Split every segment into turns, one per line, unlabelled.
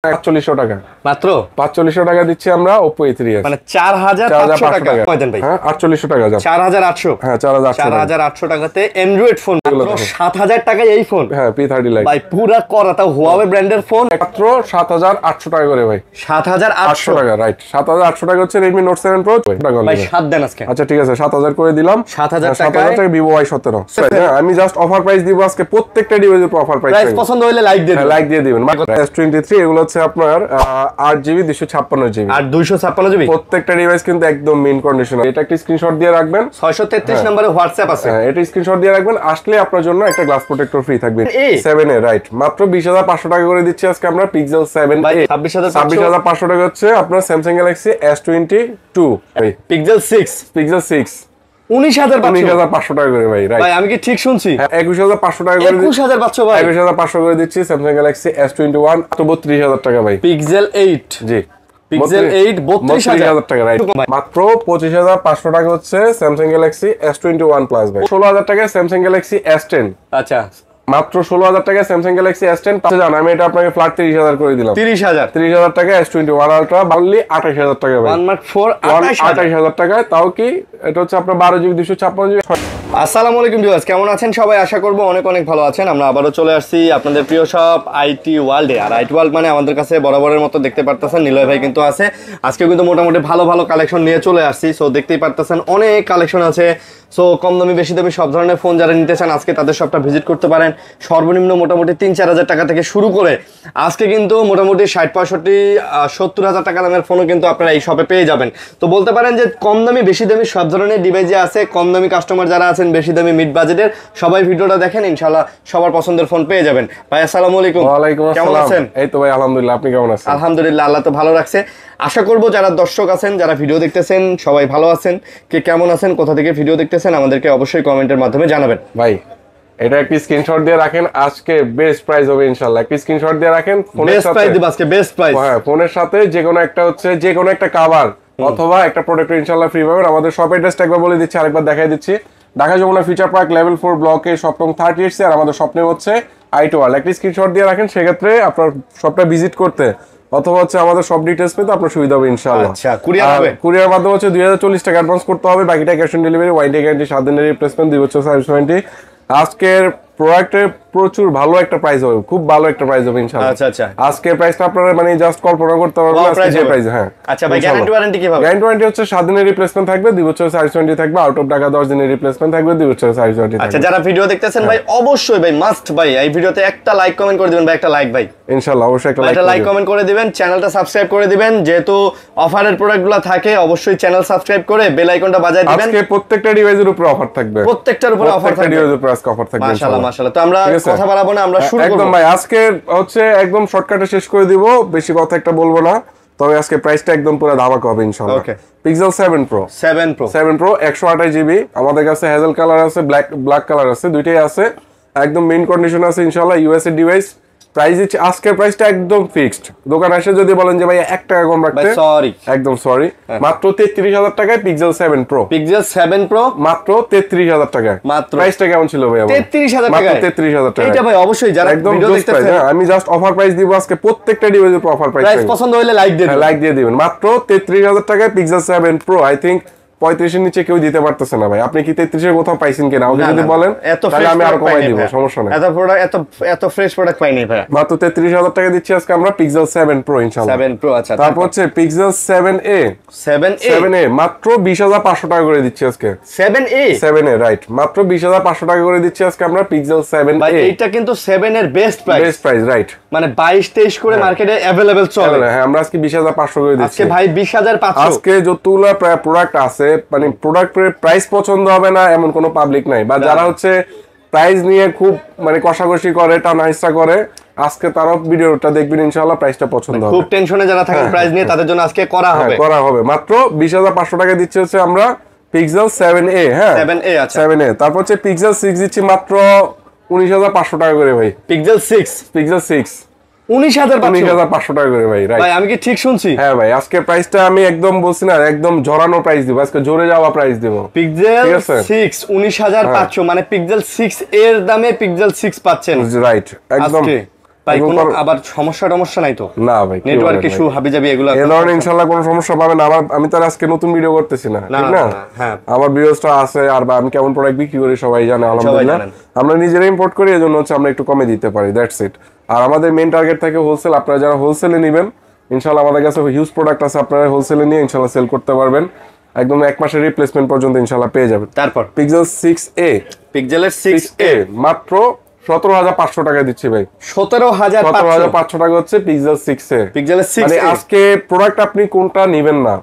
4500 টাকা
মাত্র
4500 টাকা দিচ্ছি আমরা Oppo A3s
মানে 4500 টাকা কয় দেন ভাই?
হ্যাঁ 4800 টাকা যাবে
4800
হ্যাঁ 4800
টাকাতে অ্যান্ড্রয়েড ফোন মাত্র 7000 টাকায় এই ফোন
হ্যাঁ P30 লাইট
ভাই পুরা করা তাও Huawei ব্র্যান্ডের ফোন
মাত্র 7800 টাকা করে ভাই
7800
টাকা রাইট 7800 টাকা হচ্ছে Redmi Note 7 Pro
ভাই 7 দেন আজকে
আচ্ছা ঠিক আছে 7000 করে দিলাম
7000
টাকা Vivo Y17 আমি জাস্ট অফার প্রাইস দিব আজকে প্রত্যেকটা ডিভাইসের উপর অফার প্রাইস
পছন্দ হলে লাইক দিয়ে দিবেন
লাইক দিয়ে দিবেন S23 এগুলো হচ্ছে আপনার 8GB 256GB
আর 256GB
প্রত্যেকটা ডিভাইস কিন্তু একদম মেইন কন্ডিশন এটা একটা স্ক্রিনশট দিয়ে রাখবেন
633 নম্বরে WhatsApp আছে
হ্যাঁ এটা স্ক্রিনশট দিয়ে রাখবেন আসলে আপনার জন্য একটা গ্লাস প্রোটেক্টর ফ্রি থাকবে 7 এ রাইট মাত্র 20500 টাকা করে দিচ্ছি আজকে আমরা Pixel 7
ভাই
a
26500
টাকা হচ্ছে আপনার Samsung Galaxy S22
Pixel 6
19500 টাকা করে ভাই রাইট
ভাই আমি কি ঠিক শুনছি
21500 টাকা করে
21500 ভাই
21500 করে দিচ্ছি Samsung Galaxy S21 তো 32000 টাকা ভাই
Pixel 8
জি
Pixel 8
32000 টাকা রাইট মাত্র 25500 টাকা হচ্ছে Samsung Galaxy S21 Plus ভাই 16000 টাকা Samsung Galaxy S10
আচ্ছা
মাত্র 16000 টাকা Samsung Galaxy S10 জান আমি এটা আপনাকে ফ্ল্যাট 30000 করে দিলাম 30000 টাকা S21 Ultra অনলি 28000 টাকা ভাই
1 Mark 4
28000 টাকা তাও কি এটা হচ্ছে আপনার 12GB 256GB
আসসালামু আলাইকুম ভিউয়ার্স কেমন আছেন সবাই আশা করব অনেক অনেক ভালো আছেন আমরা আবারো চলে আসছি আপনাদের প্রিয় শপ আইটি ওয়ার্ল্ডে আর আইটি ওয়ার্ল্ড মানে আমাদের কাছে বরাবরের মতো দেখতে পারতেছেন নিলয় ভাই কিন্তু আছে আজকে কিন্তু মোটামুটি ভালো ভালো কালেকশন নিয়ে চলে আসছি সো দেখতেই পারতেছেন অনেক কালেকশন আছে সো কম দামি বেশি দামি সব ধরনের ফোন যারা নিতে চান আজকে তাদের শপটা ভিজিট করতে পারেন সর্বনিম্ন মোটামুটি 3-4000 টাকা থেকে শুরু করে আজকে কিন্তু মোটামুটি 60-65-70,000 টাকা দামের ফোনও কিন্তু আপনারা এই শপে পেয়ে যাবেন তো বলতে পারেন যে কম দামি বেশি দামি সব ধরনের ডিভাইসে আছে কম দামি কাস্টমার যারা আছেন বেশি দামি মিড বাজেটের সবাই ভিডিওটা দেখেন ইনশাআল্লাহ সবার পছন্দের ফোন পেয়ে যাবেন ভাই আসসালামু আলাইকুম
ওয়া আলাইকুম আসসালাম কেমন আছেন এই তো ভাই আলহামদুলিল্লাহ আপনি কেমন আছেন
আলহামদুলিল্লাহ আল্লাহ তো ভালো রাখছে আশা করব যারা দর্শক আছেন যারা ভিডিও দেখতেছেন সবাই ভালো আছেন কে কেমন আছেন কোথা থেকে ভিডিও দেখতেছেন আমাদেরকে অবশ্যই কমেন্টের মাধ্যমে জানাবেন
ভাই এটা একটা স্ক্রিনশট দিয়ে রাখেন আজকে বেস্ট প্রাইস হবে ইনশাআল্লাহ একটা স্ক্রিনশট দিয়ে রাখেন
ফোনের সাথে বেস্ট প্রাইস দিব আজকে বেস্ট প্রাইস
হ্যাঁ ফোনের সাথে যে কোনো একটা হচ্ছে যে কোনো একটা কভার অথবা একটা প্রোডাক্ট ইনশাআল্লাহ ফ্রি পাবেন আমাদের শপ অ্যাড্রেসটা একবার বলে দিচ্ছি আরেকবার দেখাই দিচ্ছি Dhaka Jamuna future park level 4 ব্লকে শপ নং 38 আর আমাদের শপ নেম হচ্ছে আইটি ওয়ার্ল্ড একটা স্ক্রিনশট দিয়ে রাখেন সেক্ষেত্রে আপনার শপটা ভিজিট করতে অথবা হচ্ছে আমাদের সব ডিটেইলস পেতে আপনার সুবিধা হবে ইনশাআল্লাহ
আচ্ছা কুরিয়ার হবে
কুরিয়ার মাধ্যমে হচ্ছে 2040 টাকা অ্যাডভান্স করতে হবে বাকিটা cash on delivery warranty guarantee 7 দিনের রিপ্লেসমেন্ট 2 বছর সার্ভিস ওয়ারেন্টি আজকের প্রোডাক্টের প্রচুর ভালো একটা প্রাইস হবে খুব ভালো একটা প্রাইস হবে ইনশাআল্লাহ
আচ্ছা আচ্ছা
আজকের প্রাইসটা আপনারা মানে জাস্ট কল্পনা করতে পারবেন আজকে যে প্রাইস হ্যাঁ
আচ্ছা ভাই গ্যারান্টি ওয়ারেন্টি কিভাবে
গ্যারান্টি ওয়ারেন্টি হচ্ছে 7 দিনের রিপ্লেসমেন্ট থাকবে 2 বছর সার্ভিস ওয়ারেন্টি থাকবে আউট অফ ঢাকা 10 দিনের রিপ্লেসমেন্ট থাকবে 2 বছর সার্ভিস ওয়ারেন্টি থাকবে
আচ্ছা যারা ভিডিও দেখতেছেন ভাই অবশ্যই ভাই মাস্ট ভাই এই ভিডিওতে একটা লাইক কমেন্ট করে দিবেন ভাই একটা লাইক ভাই
ইনশাআল্লাহ অবশ্যই
একটা লাইক কমেন্ট করে দিবেন চ্যানেলটা সাবস্ক্রাইব করে দিবেন যেহেতু অফারের প্রোডাক্টগুলো থাকে অবশ্যই চ্যানেল সাবস্ক্রাইব করে বেল আইকনটা বাজায় দিবেন
আজকে প্রত্যেকটা ডিভাইসের উপর অফার থাকবে
প্রত্যেকটার উপর অফার থাকবে
ডিভাইসের উপর আজকে অফার থাকবে
মাশাআল্লাহ মাশাআল্লাহ তো আমরা কথা বাড়াবো না আমরা শুরু করব
একদম ভাই আজকে হচ্ছে একদম শর্টকাটে শেষ করে দিব বেশি কথা একটা বলবো না তবে আজকে প্রাইসটা একদম পুরো ধামাকা হবে ইনশাআল্লাহ
ওকে
Pixel 7 Pro 128GB আমাদের কাছে হেজেল কালার আছে ব্ল্যাক কালার আছে দুইটাই আছে একদম মেইন কন্ডিশন আছে ইনশাআল্লাহ ইউএস এর ডিভাইস প্রাইস আজকের প্রাইসটা একদম ফিক্সড দোকান এসে যদি বলেন যে ভাই 1 টাকা কম রাখতে
সরি
একদম সরি মাত্র 33000 টাকায় Pixel 7 Pro
মাত্র
33000 টাকায়
মাত্র
প্রাইসটা কেমন ছিল ভাই
33000 টাকা
মাত্র 33000 টাকা
এটা ভাই অবশ্যই যারা ভিডিও দেখতেছেন
আমি জাস্ট অফার প্রাইস দিব আজকে প্রত্যেকটা ডিভাইসের উপর অফার
প্রাইস পছন্দ হলে লাইক দিয়ে দিবেন
লাইক দিয়ে দিবেন মাত্র 33000 টাকায় Pixel 7 Pro আই থিংক 35 এর নিচে কেউ দিতে পারতেছে না ভাই আপনি কি 33 এর কোথাও পাইছেন কিনা আমাকে যদি বলেন তাহলে আমি আরো কমাই দিব সমস্যা নাই
এত প্রোডাক্ট এত ফ্রেশ প্রোডাক্ট পাই নাই ভাই
মাত্র 33000 টাকা দিচ্ছি আজকে আমরা Pixel 7 Pro ইনশাআল্লাহ
7 Pro আচ্ছা
তারপর হচ্ছে Pixel 7a মাত্র 20500 টাকা করে দিচ্ছি আজকে 7a রাইট মাত্র 20500 টাকা করে দিচ্ছি আজকে আমরা Pixel 7a
ভাই এটা কিন্তু 7 এর বেস্ট প্রাইস রাইট
মানে
22-23 করে মার্কেটে अवेलेबल চলে
হ্যাঁ আমরা আজকে 20500 করে দিচ্ছি
আজকে ভাই 20500
আজকে যতগুলা প্রোডাক্ট আছে মানে প্রোডাক্টের প্রাইস পছন্দ হবে না এমন কোনো পাবলিক নাই বা যারা হচ্ছে প্রাইস নিয়ে খুব মানে কষাকষি করে টানা হিসা করে আজকে তারা ভিডিওটা দেখবেন ইনশাআল্লাহ প্রাইসটা পছন্দ হবে
খুব টেনশনে যারা থাকেন প্রাইস নিয়ে তাদের জন্য আজকে করা হবে
মাত্র 20500 টাকা দিচ্ছে হচ্ছে আমরা Pixel 7a হ্যাঁ
7a আচ্ছা
7a তারপর হচ্ছে Pixel 6 দিচ্ছি মাত্র 19500 টাকা করে ভাই
Pixel 6
19500 টাকা করে ভাই রাইট
ভাই আমি কি ঠিক শুনছি
হ্যাঁ ভাই আজকে প্রাইসটা আমি একদম বলছি না একদম ঝরানো প্রাইস দিব আজকে জোরে যাওয়া প্রাইস দেব
Pixel 6 19500 মানে Pixel 6 এর দামে Pixel 6 পাচ্ছেন
রাইট একদম
ভাই কোনো আবার সমস্যা নাই তো?
না ভাই,
নেটওয়ার্ক ইস্যু হাবিজাবি এগুলো
এই ধরনের ইনশাআল্লাহ কোনো সমস্যা পাবে না। আমি তো আজকে নতুন ভিডিও করতেছি না, ঠিক না?
হ্যাঁ,
আমার ভিউজটা আছে, আর আমি কেমন প্রোডাক্ট বিক্রি করি সবাই জানে আলহামদুলিল্লাহ। আমরা নিজেরা ইম্পোর্ট করি, এজন্য হচ্ছে আমরা একটু কমে দিতে পারি, দ্যাটস ইট। আর আমাদের মেইন টার্গেট থাকে হোলসেল। আপনারা যারা হোলসেলে নেবেন ইনশাআল্লাহ আমাদের কাছে হিউজ প্রোডাক্ট আছে, আপনারা হোলসেলে নিয়ে ইনশাআল্লাহ সেল করতে পারবেন। একদম 1 মাসের রিপ্লেসমেন্ট পর্যন্ত ইনশাআল্লাহ পেয়ে যাবেন।
তারপর
পিক্সেল 6a,
পিক্সেলের 6a
মাত্র 17,500 টাকা দিচ্ছি ভাই।
17,500
টাকা হচ্ছে পিক্সেল 6a।
পিক্সেলের 6a
মানে আজকে প্রোডাক্ট আপনি কোনটা নেবেন না,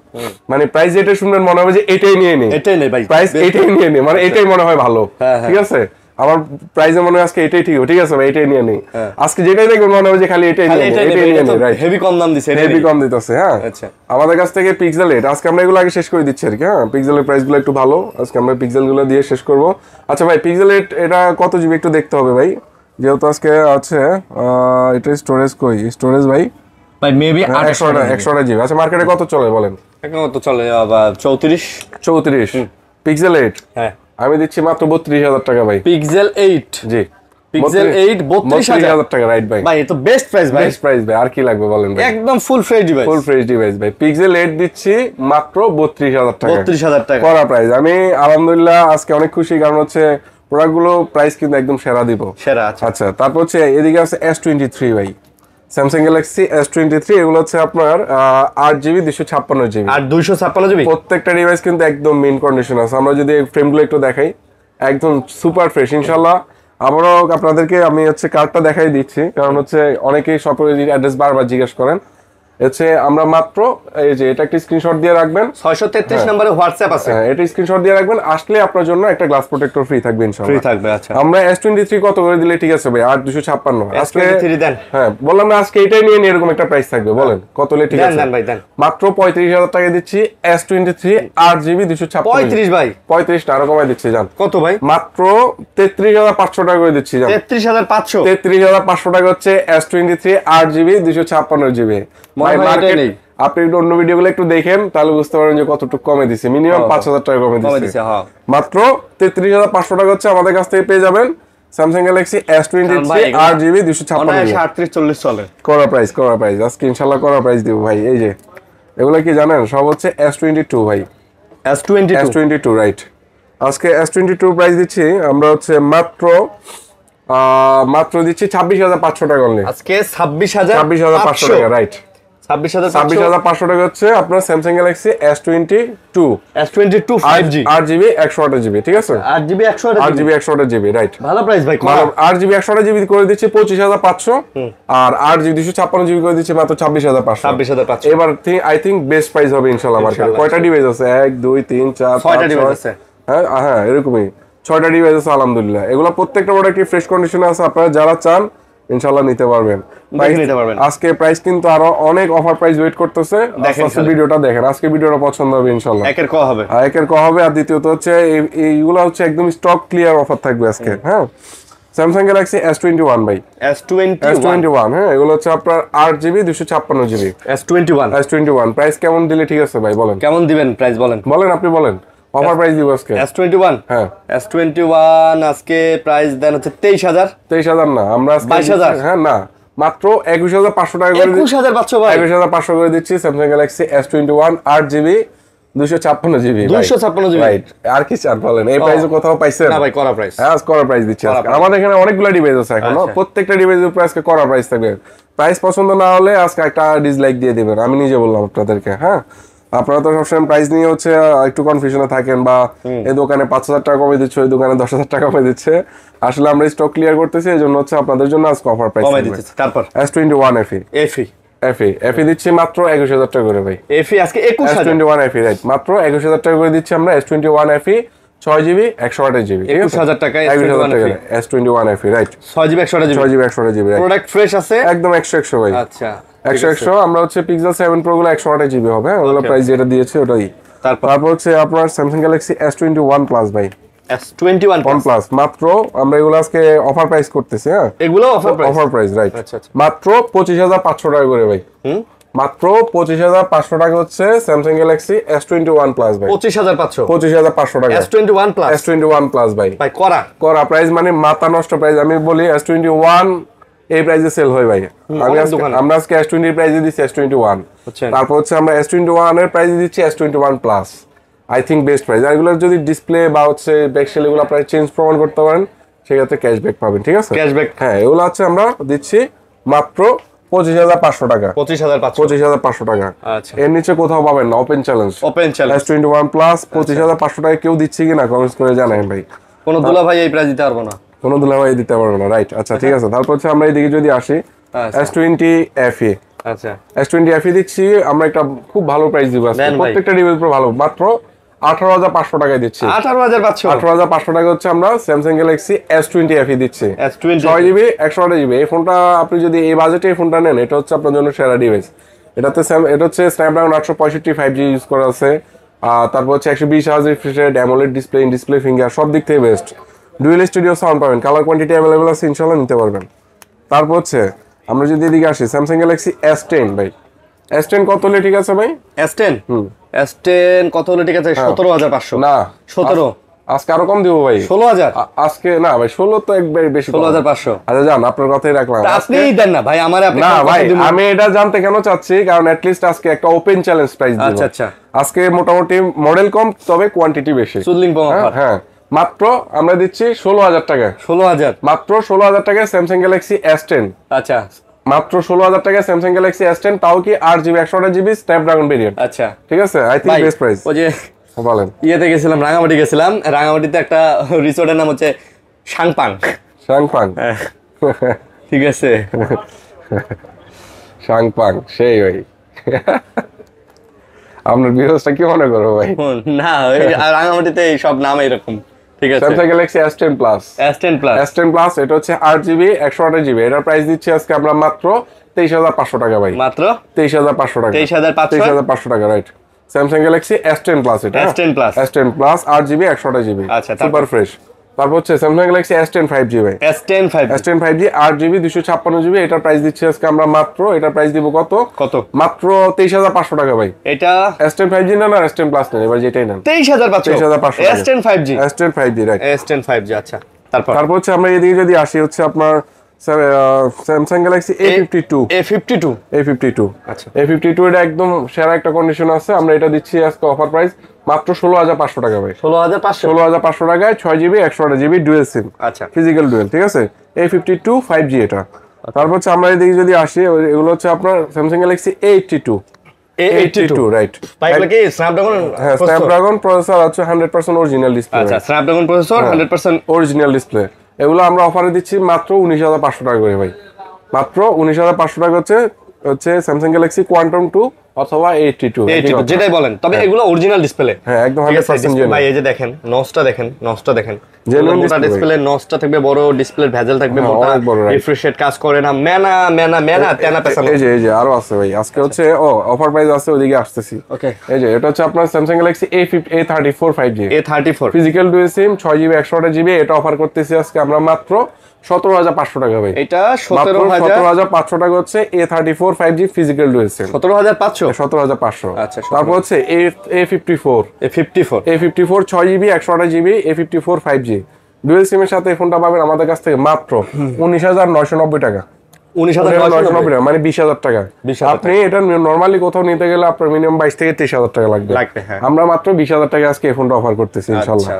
মানে প্রাইস যেটা শুনবেন মনে হবে যে এটাই নিয়ে নিন,
এটাই নেই ভাই,
প্রাইস এটাই নিয়ে নিন, মানে এটাই মনে হয় ভালো, ঠিক আছে? আমার প্রাইসে মনে হয় আজকে এটাই ঠিক আছে ভাই, এটাই নিয়ে নিই। আজকে যেটাই দেখবেন মনে হবে যে খালি এটাই নিয়ে নিই, রাইট?
হেভি কম দাম দিছে,
হেভি কম দিতেছে। হ্যাঁ,
আচ্ছা।
আমাদের কাছ থেকে পিক্সেল 8 আজকে আমরা এগুলো আগে শেষ করে দিচ্ছি আর কি। হ্যাঁ, পিক্সেলের প্রাইসগুলো একটু ভালো, আজকে আমরা পিক্সেলগুলো দিয়ে শেষ করব। আচ্ছা ভাই, পিক্সেল 8 এটা কত জিবি একটু দেখতে হবে ভাই, যেহেতু আজকে আছে এটা স্টোরেজ স্টোরেজ ভাই
মেবি
100 জিবি। আচ্ছা, মার্কেটে কত চলে বলেন?
এখন তো চলে আবার 34
পিক্সেল 8
হ্যাঁ
আমি দিচ্ছি মাত্র 32,000 টাকা ভাই।
পিক্সেল 8,
জি
পিক্সেল 8 32,000
টাকা, রাইট ভাই?
ভাই এটা বেস্ট প্রাইস ভাই,
বেস্ট প্রাইস ভাই, আর কি লাগবে বলেন ভাই?
একদম full fresh device,
full fresh device ভাই। পিক্সেল 8 দিচ্ছি মাত্র 32,000 টাকা,
32,000 টাকা
করা প্রাইস। আমি আলহামদুলিল্লাহ আজকে অনেক খুশি, কারণ হচ্ছে প্রোডাক্টগুলো প্রাইস কিন্তু একদম সেরা দিব,
সেরা।
আচ্ছা, তারপর হচ্ছে এদিকে আছে S23 ভাই, স্যামসাং গ্যালাক্সি S23। এগুলো হচ্ছে আপনার 8GB 256GB
আর 256GB।
প্রত্যেকটা ডিভাইস কিন্তু একদম মেইন কন্ডিশন আছে। আমরা যদি ফ্রেমগুলো একটু দেখাই, একদম সুপার ফ্রেশ ইনশাল্লাহ। আবারও আপনাদেরকে আমি হচ্ছে কার্ডটা দেখাই দিচ্ছি, কারণ হচ্ছে অনেকেই শপের অ্যাড্রেস বারবার জিজ্ঞেস করেন। হচ্ছে আমরা মাত্র এই যে এটা একটা স্ক্রিনশট দিয়ে রাখবেন,
633 নম্বরে হোয়াটসঅ্যাপ আছে,
হ্যাঁ এটা স্ক্রিনশট দিয়ে রাখবেন, আসলে আপনার জন্য একটা গ্লাস প্রোটেক্টর ফ্রি থাকবে ইনশাআল্লাহ,
ফ্রি থাকবে। আচ্ছা,
আমরা S23 কত করে দিলে ঠিক আছে ভাই? 8,256 আজকে
দেন।
হ্যাঁ, বললাম না আজকে এটাই নিয়ে নিয়ে এরকম একটা প্রাইস থাকবে, বলেন কত হলে ঠিক আছে?
দেন ভাই দেন,
মাত্র 35,000 টাকা দিচ্ছি S23 8GB 256।
35 ভাই,
35 টা আরো কমাই দিচ্ছি, জান
কত ভাই?
মাত্র 33,500 টাকা করে দিচ্ছি, জান
33,500।
33,500 টাকা হচ্ছে S23 8GB 256GB। আপনি একটু অন্য ভিডিওগুলো একটু দেখেন, তাহলে বুঝতে পারবেন যে কতটুকু কমে দিছে। মিনিমাম 5,000 টাকা কমে দিছে। মাত্র 33,500 টাকা হচ্ছে আমাদের কাছ থেকে পেয়ে যাবেন স্যামসাং গ্যালাক্সি S23 8GB 256।
38-40 চলে,
করা প্রাইস আজকে ইনশাআল্লাহ করা প্রাইস দিব ভাই। এই যে এগুলা কি জানেন, সব হচ্ছে S22 ভাই, S22 রাইট। আজকে S22 প্রাইস দিচ্ছি আমরা হচ্ছে মাত্র দিচ্ছি 26,500 টাকা অনলি।
আজকে 26,500
টাকা, রাইট? 26,500 টাকা হচ্ছে আপনার Samsung Galaxy S22
5G
8GB 128GB, ঠিক আছে?
8GB
128GB, right?
ভালো প্রাইস ভাই।
8GB 128GB করে দিচ্ছি 25,500, আর 8GB 256GB করে দিচ্ছি মাত্র 26,500। এবার আই থিংক বেস্ট প্রাইস হবে ইনশাআল্লাহ মার্কেটে। কয়টা ডিভাইস আছে? 1 2 3 4
6টা ডিভাইস আছে।
হ্যাঁ এরকমই 6টা ডিভাইস আছে আলহামদুলিল্লাহ। এগুলো প্রত্যেকটা প্রোডাক্টই ফ্রেশ কন্ডিশনে আছে, আপনারা যারা চান ইনশাআল্লাহ নিতে পারবেন। আজকে প্রাইস কিন্তু আরো অনেক অফার প্রাইস ওয়েট করতেছে, আজকে ভিডিওটা দেখেন, আজকে ভিডিওটা পছন্দ হবে ইনশাআল্লাহ।
একের ক হবে। আর
দ্বিতীয়ত হচ্ছে এইগুলো হচ্ছে একদম স্টক ক্লিয়ার অফার থাকবে আজকে। হ্যাঁ, স্যামসাং গ্যালাক্সি S21 ভাই, S21 হ্যাঁ, এগুলো হচ্ছে আপনার 8GB 256GB S21 প্রাইস কেমন দিলে ঠিক আছে ভাই? বলেন
কেমন দিবেন প্রাইস, বলেন
আপনি বলেন। অফার প্রাইস দিব আজকে
S21,
হ্যাঁ
S21 আজকে প্রাইস দেন হচ্ছে 23,000
না, আমরা আজকে
22,000
হ্যাঁ না, মাত্র 21,500 টাকা করে
21,500 ভাই,
21,500 করে দিচ্ছি Samsung Galaxy S21 8GB 256GB, right? আর কি চান বলেন? এই প্রাইসে কোথাও পাইছেন?
না ভাই, করা প্রাইস।
হ্যাঁ, করা প্রাইস দিচ্ছি আজকে। আমাদের এখানে অনেকগুলো ডিভাইস আছে এখনো, প্রত্যেকটা ডিভাইসের উপর আজকে করা প্রাইস থাকবে। প্রাইস পছন্দ না হলে আজকে একটা ডিসলাইক দিয়ে দিবেন, আমি নিজে বললাম আপনাদেরকে। হ্যাঁ, আপনারা তো সবসময় প্রাইস নিয়ে হচ্ছে একটু কনফিউশনে থাকেন, বা এই দোকানে 5,000 টাকা কমে দিচ্ছে, ওই দোকানে 10,000 টাকা কমে দিচ্ছে। আসলে আমরা স্টক ক্লিয়ার করতেছি, এই জন্য হচ্ছে আপনাদের জন্য আজকে অফার প্রাইস
কমে দিতেছি। তারপর
S21 FE দিচ্ছি মাত্র 21,000 টাকা করে ভাই।
FE আজকে 21,000,
S21 FE রাইট, মাত্র 21,000 টাকা করে দিচ্ছি আমরা S21 FE 6GB 128GB,
21,000 টাকা
S21 FE right,
6GB 128GB product fresh আছে একদম
100 ভাই।
আচ্ছা,
100 আমরা হচ্ছে পিক্সেল 7 Pro গুলো 128GB হবে, ওগুলো প্রাইস যেটা দিয়েছে ওটাই। তারপর হচ্ছে আপনার স্যামসাং গ্যালাক্সি S21 প্লাস ভাই,
S21
প্লাস মাত্র আমরা এগুলো আজকে অফার প্রাইস করতেছি। হ্যাঁ,
এগুলো অফার
প্রাইস রাইট,
আচ্ছা
মাত্র 25,500 টাকা করে ভাই। মাত্র 25,500 টাকা হচ্ছে স্যামসাং গ্যালাক্সি S21 প্লাস ভাই। 25,500 টাকা
S21 প্লাস
ভাই
করা
প্রাইস, মানে মাথা নষ্ট প্রাইস। আমি বলি S21 এই প্রাইসে সেল হয় ভাই। আমরা আজকে S20 এর প্রাইসে দিচ্ছি S21, তারপর হচ্ছে আমরা S21 এর প্রাইসে দিচ্ছি S21 plus. I think best price. আর এগুলোর যদি ডিসপ্লে বা হচ্ছে ব্যাকসেল এগুলো আপনারা চেঞ্জ প্রমাণ করতে পারেন, সেক্ষেত্রে ক্যাশব্যাক পাবেন, ঠিক আছে?
ক্যাশব্যাক,
হ্যাঁ, এগুলো হচ্ছে আমরা দিচ্ছি মাত্র 25,500 টাকা।
25,500
টাকা।
আচ্ছা,
এর নিচে কোথাও পাবেন না। ওপেন চ্যালেঞ্জ S21 প্লাস 25,500 টাকা কেউ দিচ্ছে কিনা কমেন্টস করে জানান ভাই।
কোনো দুলা ভাই এই প্রাইস দিতে পারবো না,
কোনো দুলা ভাই দিতে পারবে না, রাইট? আচ্ছা, ঠিক আছে। তারপর হচ্ছে আমরা এইদিকে যদি আসি, S20 FE।
আচ্ছা,
S20 FE দিচ্ছি আমরা একটা খুব ভালো প্রাইস দিব আজকে, প্রত্যেকটা ডিভাইস পুরো ভালো, মাত্র 18,500 টাকায় দিচ্ছি। 18,500 টাকা হচ্ছে আমরা স্যামসাং গ্যালাক্সি S20 FE দিচ্ছি। 6GB 128GB। এই ফোনটা আপনি যদি এই বাজেটে এই ফোনটা নেন, এটা হচ্ছে আপনার জন্য সেরা ডিভাইস। এটা হচ্ছে স্ন্যাপড্রাগন 865 5G ইউজ করা আছে। তারপর হচ্ছে 120Hz refresh rate, AMOLED display, in display finger, সব দিক থেকে বেস্ট। ডুয়েল স্টুডিও সাউন্ড পাবেন, কালার কোয়ান্টিটি অ্যাভেলেবল আছে, ইনশাআল্লাহ নিতে পারবেন। তারপর হচ্ছে আমরা যদি এদিকে আসি, স্যামসাং গ্যালাক্সি S10 ভাই। S10 কত হলে ঠিক আছে ভাই?
S10 কত হলে ঠিক আছে? 17,500
না,
17।
আজকে আরো কম দিব ভাই, 16,000। আজকে না ভাই, 16 তো একবার বেশি,
16,500।
আচ্ছা যান, আপনার কথাই রাখলাম।
আপনিই দেন না ভাই, আমারে আপনি
না ভাই, আমি এটা জানতে কেন চাচ্ছি, কারণ এট লিস্ট আজকে একটা ওপেন চ্যালেঞ্জ প্রাইস দিব।
আচ্ছা আচ্ছা,
আজকে মোটামুটি মডেল কম, তবে কোয়ান্টিটি বেশি।
সুদলিং কম অফার।
হ্যাঁ, মাত্র আমরা দিচ্ছি 16,000 টাকা।
16,000,
মাত্র 16,000 টাকায় স্যামসাং গ্যালাক্সি S10।
আচ্ছা,
মাত্র 16,000 টাকায় স্যামসাং গ্যালাক্সি S10, তাও কি 8GB 128GB স্ন্যাপড্রাগন ভেরিয়েন্ট।
আচ্ছা,
ঠিক আছে, আই থিংক বেস্ট প্রাইস।
ওই যে
বলেন,
ইয়েতে গেছিলাম, রাঙামাটি গেছিলাম, রাঙামাটিতে একটা রিসোর্টের নাম হচ্ছে সাংপাং। ঠিক আছে,
সাংপাং সেই ভাই। আপনার ভিউয়ার্সটা কি মনে করো ভাই?
না, রাঙামাটিতে এই সব নাম এরকম। ঠিক আছে,
Samsung Galaxy S10 plus. S10 plus এটা হচ্ছে 8GB 128GB। এটার প্রাইস দিচ্ছি আজকে আমরা মাত্র 23,500 টাকা ভাই।
মাত্র
23,500 টাকা।
23,500
টাকা, right. Samsung Galaxy S10 plus, এটা S10 প্লাস 8GB 128GB।
আচ্ছা,
সুপার ফ্রেশ। তারপর হচ্ছে স্যামসাং গ্যালাক্সি S10 5G ভাই। S10 5G 8GB 256GB। এটার প্রাইস দিচ্ছি আজকে আমরা মাত্র, এটার প্রাইস দিব কত? মাত্র 23,500 টাকা ভাই। এটা S10 5G না, S10 প্লাস নেন, এবার যেটাই নেন। 23,500
S10 5G,
S10 5G, right.
S10 5G। আচ্ছা, তারপর
হচ্ছে আমরা এদিকে যদি আসি, হচ্ছে আপনার স্যামসাং গ্যালাক্সি A52।
আচ্ছা,
A52 এটা একদম সেরা একটা কন্ডিশন আছে। আমরা এটা দিচ্ছি আজকে অফার প্রাইস মাত্র 16,500 টাকা ভাই। 16,500 টাকায় 6GB 128GB ডুয়েল সিম।
আচ্ছা,
ফিজিক্যাল ডুয়েল, ঠিক আছে। A52 5G এটা। তারপর হচ্ছে আমরা এদিকে যদি আসি, এগুলো হচ্ছে আপনার স্যামসাং গ্যালাক্সি A82, রাইট।
পাইপলা কি স্ন্যাপড্রাগন?
হ্যাঁ, স্ন্যাপড্রাগন প্রসেসর আছে, 100% অরিজিনাল ডিসপ্লে।
আচ্ছা, স্ন্যাপড্রাগন প্রসেসর 100%
অরিজিনাল ডিসপ্লে। এগুলো আমরা অফারে দিচ্ছি মাত্র 19,500 টাকা করে ভাই। মাত্র 19,500 টাকা হচ্ছে স্যামসাং গ্যালাক্সি কোয়ান্টাম 2 অথবা A82,
যেটাই বলেন, তবে এগুলো অরিজিনাল ডিসপ্লে।
হ্যাঁ, একদম 100% জেনুইন
ভাই। এই যে দেখেন, নচটা দেখেন, মোটা ডিসপ্লে, নচটা থাকবে বড়, ডিসপ্লে ভেজেল থাকবে মোটা, রিফ্রেশ রেট কাজ করে না, মেনা তেনা পেছানো।
এই যে আরো আছে ভাই, আজকে হচ্ছে অফার প্রাইস আছে, ওইদিকে আসতেছি।
ওকে,
এই যে এটা হচ্ছে আপনার Samsung Galaxy A34 5G।
A34
physical dual SIM, 6GB 128GB। এটা অফার করতেছি আজকে আমরা মাত্র 17,500 টাকা ভাই।
এটা 17,500
টাকা হচ্ছে A34 5G ফিজিক্যাল ডুয়াল সিম। 17,500।
আচ্ছা,
তারপর হচ্ছে A54 6GB 128GB A54 5G dual সিমের সাথে এই ফোনটা পাবেন আমাদের কাছ থেকে মাত্র 19,990 টাকা। 19,990 টাকা, মানে 20,000 টাকা। আপনি এটা নরমালি কোথাও নিতে গেলে আপনার মিনিমাম 22 থেকে 23,000 টাকা লাগবে। আমরা মাত্র 20,000 টাকা আজকে এই ফোনটা অফার করতেছি ইনশাআল্লাহ।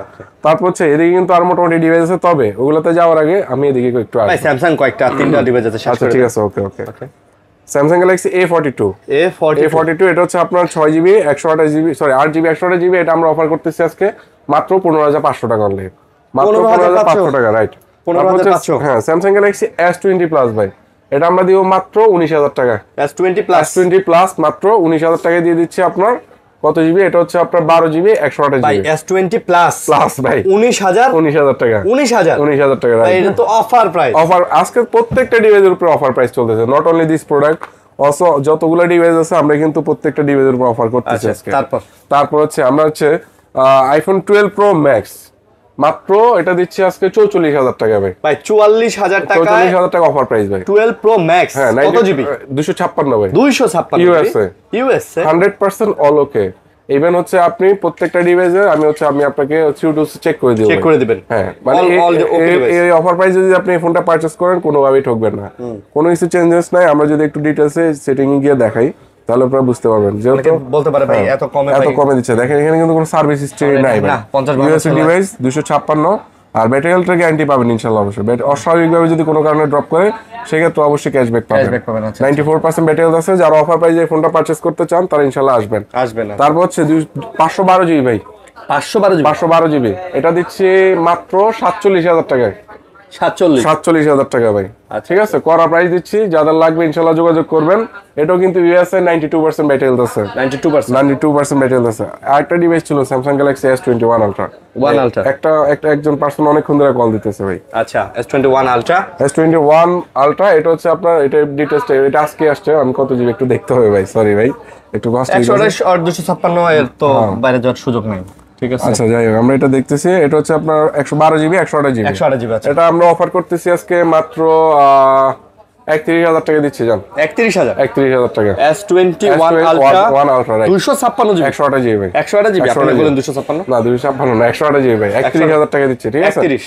তারপর হচ্ছে এদিকে কিন্তু আর মোটামুটি ডিভাইস আছে, তবে ওগুলোতে যাওয়ার আগে আমি এদিকে একটু
ভাই স্যামসাং কয়েকটা 3টা ডিভাইস আছে।
আচ্ছা, ঠিক আছে, ওকে। স্যামসাং গ্যালাক্সি A42 এটা হচ্ছে আপনার 6GB 128GB, sorry 8GB 128GB। এটা আমরা অফার করতেছি আজকে মাত্র 15,500 টাকা অনলি। মাত্র 15,500 টাকা, রাইট।
15,500।
হ্যাঁ, স্যামসাং গ্যালাক্সি S20 প্লাস ভাই। এটা আমরা দিব মাত্র 19,000 টাকা।
S20
প্লাস মাত্র 19,000 টাকা দিয়ে দিচ্ছি আপনার কত জিবি? এটা হচ্ছে আপনার 12GB 128GB
ভাই। S20 প্লাস
ভাই
19,000
টাকা।
19,000 টাকা, এটা তো অফার প্রাইস।
অফার আজকে প্রত্যেকটা ডিভাইসের উপর অফার প্রাইস চলতেছে, not only this product, also যতগুলো ডিভাইস আছে আমরা কিন্তু প্রত্যেকটা ডিভাইসের উপর অফার করতেছি আজকে। তারপর হচ্ছে আমরা হচ্ছে আইফোন 12 প্রো ম্যাক্স মাত্র এটা দিচ্ছি আজকে 44,000 টাকা ভাই।
44,000 টাকা,
44,000 টাকা অফার প্রাইস ভাই।
12 প্রো ম্যাক্স, কত জিবি?
256 ভাই।
256
ইউএসএ 100% অল ওকে। ইভেন হচ্ছে আপনি প্রত্যেকটা ডিভাইসে আমি আপনাকে চেক করে দিব,
চেক করে দিবেন।
হ্যাঁ মানে এই অফার প্রাইস যদি আপনি এই ফোনটা পারচেজ করেন কোনোভাবেই ঠকবেন না, কোনো কিছু চেঞ্জেস নাই। আমরা যদি একটু ডিটেইলসে সেটিং এ গিয়ে দেখাই তাহলে আপনারা বুঝতে পারবেন। যেহেতু
বলতে পারে ভাই এত কমে
দিচ্ছে, দেখেন এখানে কিন্তু কোনো সার্ভিস হিস্ট্রি নাই ভাই।
50
ইউএসএ ডিভাইস 256 আর ব্যাটারি হেলথ গ্যারান্টি পাবেন ইনশাআল্লাহ। অবশ্যই অস্বাভাবিকভাবে যদি কোনো কারণে ড্রপ করে সেক্ষেত্রে অবশ্যই ক্যাশব্যাক পাবেন। 94% ব্যাটারি হেলথ আছে। যারা অফার প্রাইসে এই ফোনটা পারচেজ করতে চান তারা ইনশাআল্লাহ আসবেন। তারপর হচ্ছে 512 জিবি ভাই, 512 জিবি এটা দিচ্ছি মাত্র 47,000 টাকায়। 47,000 টাকা ভাই, ঠিক আছে করা প্রাইস দিচ্ছি। যাদের লাগবে ইনশাআল্লাহ যোগাযোগ করবেন। এটাও কিন্তু ইউএসএ 92% ব্যাটারি হেলথ আছে, 92% ব্যাটারি হেলথ আছে। আরেকটা ডিভাইস ছিল স্যামসাং গ্যালাক্সি S21 আলট্রা। একজন পার্সন অনেকক্ষণ ধরে কল দিতেছে ভাই।
আচ্ছা S21
আলট্রা এটা হচ্ছে আপনার, এটা ডিটেইলস এটা আজকে আসছে। আমি কত জিবি একটু দেখতে হবে ভাই, সরি ভাই একটু কষ্ট।
128 আর 256 এর তো বাইরে যাওয়ার সুযোগ নেই, ঠিক আছে।
আচ্ছা যাই হোক, আমরা এটা দেখতেছি। এটা হচ্ছে আপনার 112 জিবি 128 জিবি। এটা আমরা অফার করতেছি আজকে মাত্র 31,000 টাকা দিচ্ছি জান। 31,000 টাকা
S21 আলট্রা 256 জিবি
128 জিবি ভাই।
128 জিবি আপনি বলেন 256
না 256 না 128 জিবি ভাই। 31,000 টাকা দিচ্ছি, ঠিক আছে।
31।